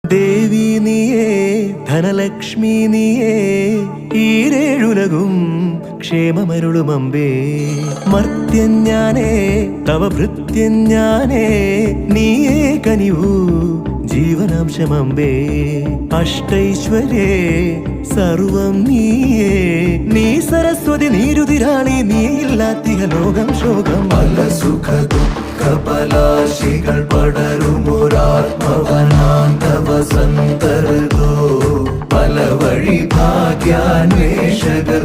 ദേവി നീയേ ധനലക്ഷ്മി നീയേ ഈരേഴുലകും ക്ഷേമമരുളുമമ്പേ. മർത്യൻ ഞാനേ തവ ഭൃത്യൻ ഞാനേ നീയേ കനിവൂ ജീവനാംശമമ്പേ. അഷ്ടൈശ്വര്യേ സർവം നീയേ നീ സരസ്വതി നീരുതിരാളി നീയില്ലാത്തിഹ ലോകം ശോകം. പല സുഖ ദുഃഖ പലാശികൾ പടരുമൊരാത്മവനാന്തവസന്തരതോ. പല വഴി ഭാഗ്യാന്വേഷകർ